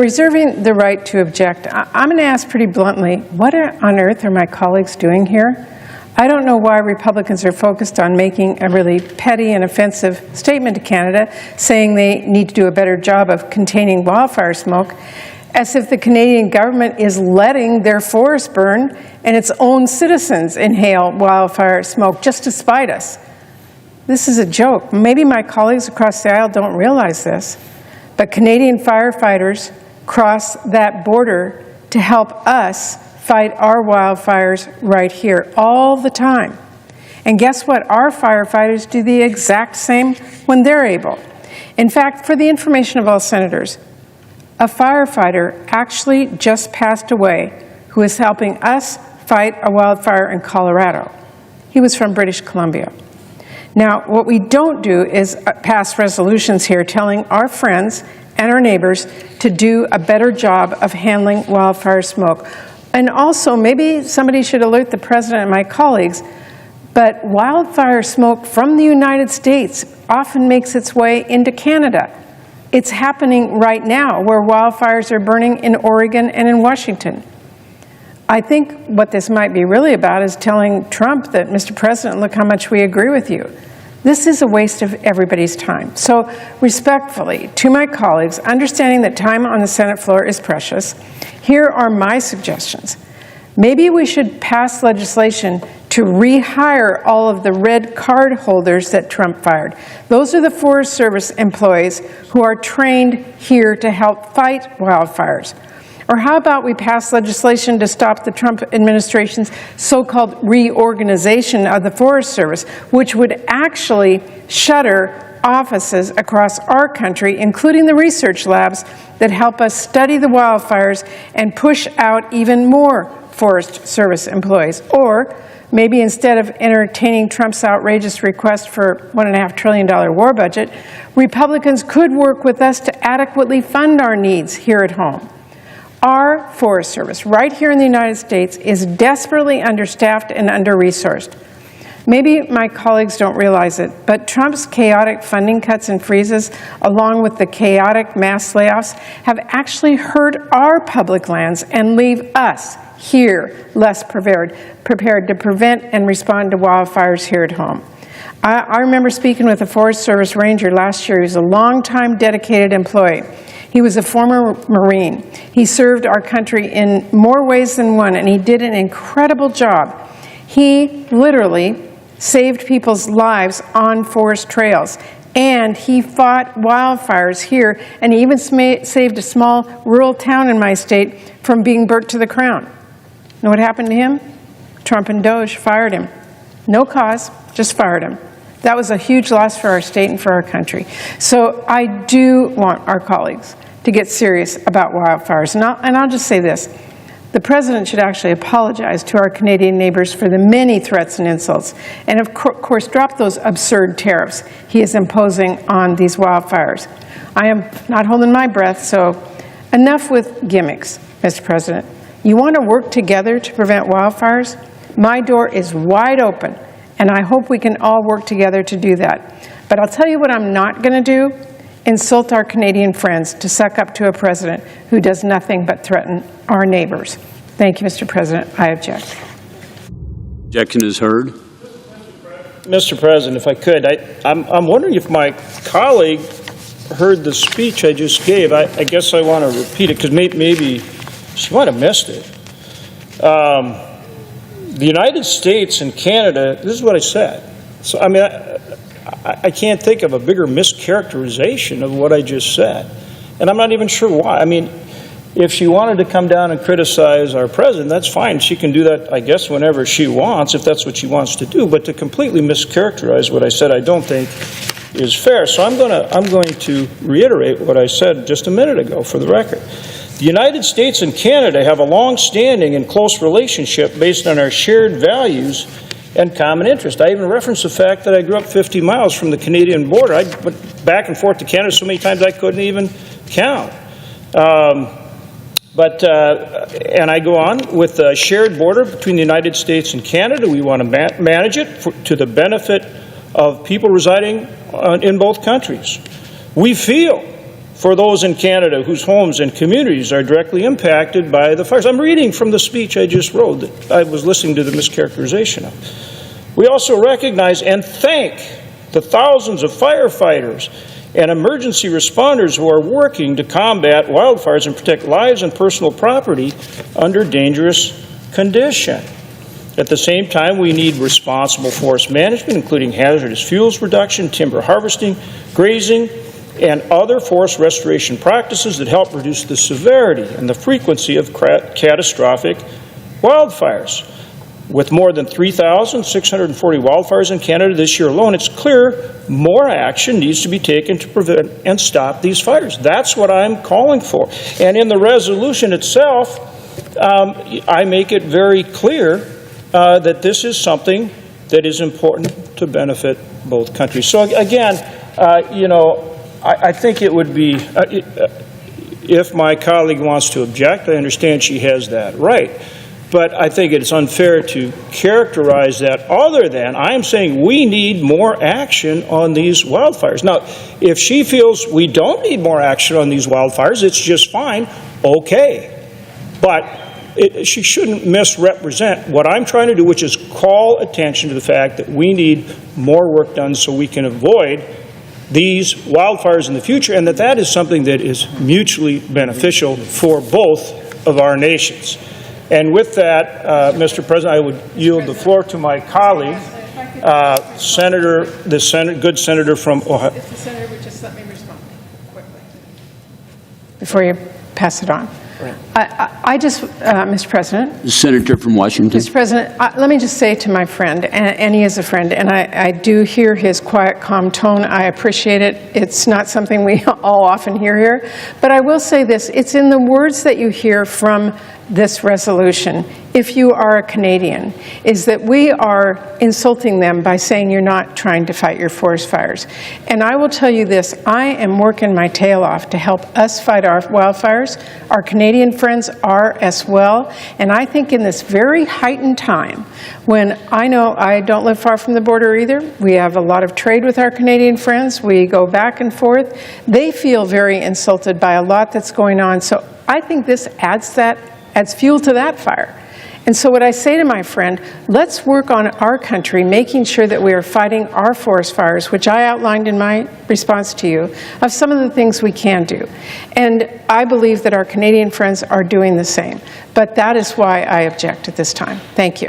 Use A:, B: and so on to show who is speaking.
A: Reserving the right to object, I'm going to ask pretty bluntly, what on earth are my colleagues doing here? I don't know why Republicans are focused on making a really petty and offensive statement to Canada, saying they need to do a better job of containing wildfire smoke, as if the Canadian government is letting their forests burn and its own citizens inhale wildfire smoke just to spite us. This is a joke. Maybe my colleagues across the aisle don't realize this, but Canadian firefighters cross that border to help us fight our wildfires right here all the time. And guess what? Our firefighters do the exact same when they're able. In fact, for the information of all senators, a firefighter actually just passed away who is helping us fight a wildfire in Colorado. He was from British Columbia. Now, what we don't do is pass resolutions here telling our friends and our neighbors to do a better job of handling wildfire smoke. And also, maybe somebody should alert the President and my colleagues, but wildfire smoke from the United States often makes its way into Canada. It's happening right now where wildfires are burning in Oregon and in Washington. I think what this might be really about is telling Trump that, Mr. President, look how much we agree with you. This is a waste of everybody's time. So respectfully, to my colleagues, understanding that time on the Senate floor is precious, here are my suggestions. Maybe we should pass legislation to rehire all of the red card holders that Trump fired. Those are the Forest Service employees who are trained here to help fight wildfires. Or how about we pass legislation to stop the Trump administration's so-called reorganization of the Forest Service, which would actually shutter offices across our country, including the research labs that help us study the wildfires and push out even more Forest Service employees. Or maybe instead of entertaining Trump's outrageous request for $1.5 trillion war budget, Republicans could work with us to adequately fund our needs here at home. Our Forest Service, right here in the United States, is desperately understaffed and under-resourced. Maybe my colleagues don't realize it, but Trump's chaotic funding cuts and freezes, along with the chaotic mass layoffs, have actually hurt our public lands and leave us here less prepared to prevent and respond to wildfires here at home. I remember speaking with a Forest Service ranger last year. He was a longtime dedicated employee. He was a former Marine. He served our country in more ways than one, and he did an incredible job. He literally saved people's lives on forest trails, and he fought wildfires here, and he even saved a small rural town in my state from being burnt to the ground. Know what happened to him? Trump and Doge fired him. No cause, just fired him. That was a huge loss for our state and for our country. So I do want our colleagues to get serious about wildfires. And I'll just say this. The President should actually apologize to our Canadian neighbors for the many threats and insults, and of course drop those absurd tariffs he is imposing on these wildfires. I am not holding my breath, so enough with gimmicks, Mr. President. You want to work together to prevent wildfires? My door is wide open, and I hope we can all work together to do that. But I'll tell you what I'm not going to do: insult our Canadian friends to suck up to a president who does nothing but threaten our neighbors. Thank you, Mr. President. I object.
B: Objection is heard.
C: Mr. President, if I could, I'm wondering if my colleague heard the speech I just gave. I guess I want to repeat it because maybe she might have missed it. The United States and Canada, this is what I said. So, I mean, I can't think of a bigger mischaracterization of what I just said. And I'm not even sure why. I mean, if she wanted to come down and criticize our president, that's fine. She can do that, I guess, whenever she wants, if that's what she wants to do. But to completely mischaracterize what I said, I don't think is fair. So I'm going to reiterate what I said just a minute ago for the record. The United States and Canada have a long-standing and close relationship based on our shared values and common interest. I even referenced the fact that I grew up 50 miles from the Canadian border. I went back and forth to Canada so many times I couldn't even count. And I go on with a shared border between the United States and Canada. We want to manage it to the benefit of people residing in both countries. We feel for those in Canada whose homes and communities are directly impacted by the fires. I'm reading from the speech I just wrote that I was listening to the mischaracterization of. We also recognize and thank the thousands of firefighters and emergency responders who are working to combat wildfires and protect lives and personal property under dangerous conditions. At the same time, we need responsible forest management, including hazardous fuels reduction, timber harvesting, grazing, and other forest restoration practices that help reduce the severity and the frequency of catastrophic wildfires. With more than 3,640 wildfires in Canada this year alone, it's clear more action needs to be taken to prevent and stop these fires. That's what I'm calling for. And in the resolution itself, I make it very clear that this is something that is important to benefit both countries. So again, you know, I think it would be, if my colleague wants to object, I understand she has that right. But I think it's unfair to characterize that other than I'm saying we need more action on these wildfires. Now, if she feels we don't need more action on these wildfires, it's just fine, okay. But she shouldn't misrepresent what I'm trying to do, which is call attention to the fact that we need more work done so we can avoid these wildfires in the future, and that is something that is mutually beneficial for both of our nations. And with that, Mr. President, I would yield the floor to my colleague, good senator from Ohio.
A: If the senator would just let me respond quickly before you pass it on.
C: Right.
A: I just, Mr. President.
B: The senator from Washington.
A: Mr. President, let me just say to my friend, and he is a friend, and I do hear his quiet, calm tone. I appreciate it. It's not something we all often hear here. But I will say this, it's in the words that you hear from this resolution, if you are a Canadian, is that we are insulting them by saying you're not trying to fight your forest fires. And I will tell you this, I am working my tail off to help us fight our wildfires. Our Canadian friends are as well. And I think in this very heightened time, when I know I don't live far from the border either, we have a lot of trade with our Canadian friends, we go back and forth, they feel very insulted by a lot that's going on. So I think this adds fuel to that fire. And so what I say to my friend, let's work on our country, making sure that we are fighting our forest fires, which I outlined in my response to you, of some of the things we can do. And I believe that our Canadian friends are doing the same. But that is why I object at this time. Thank you.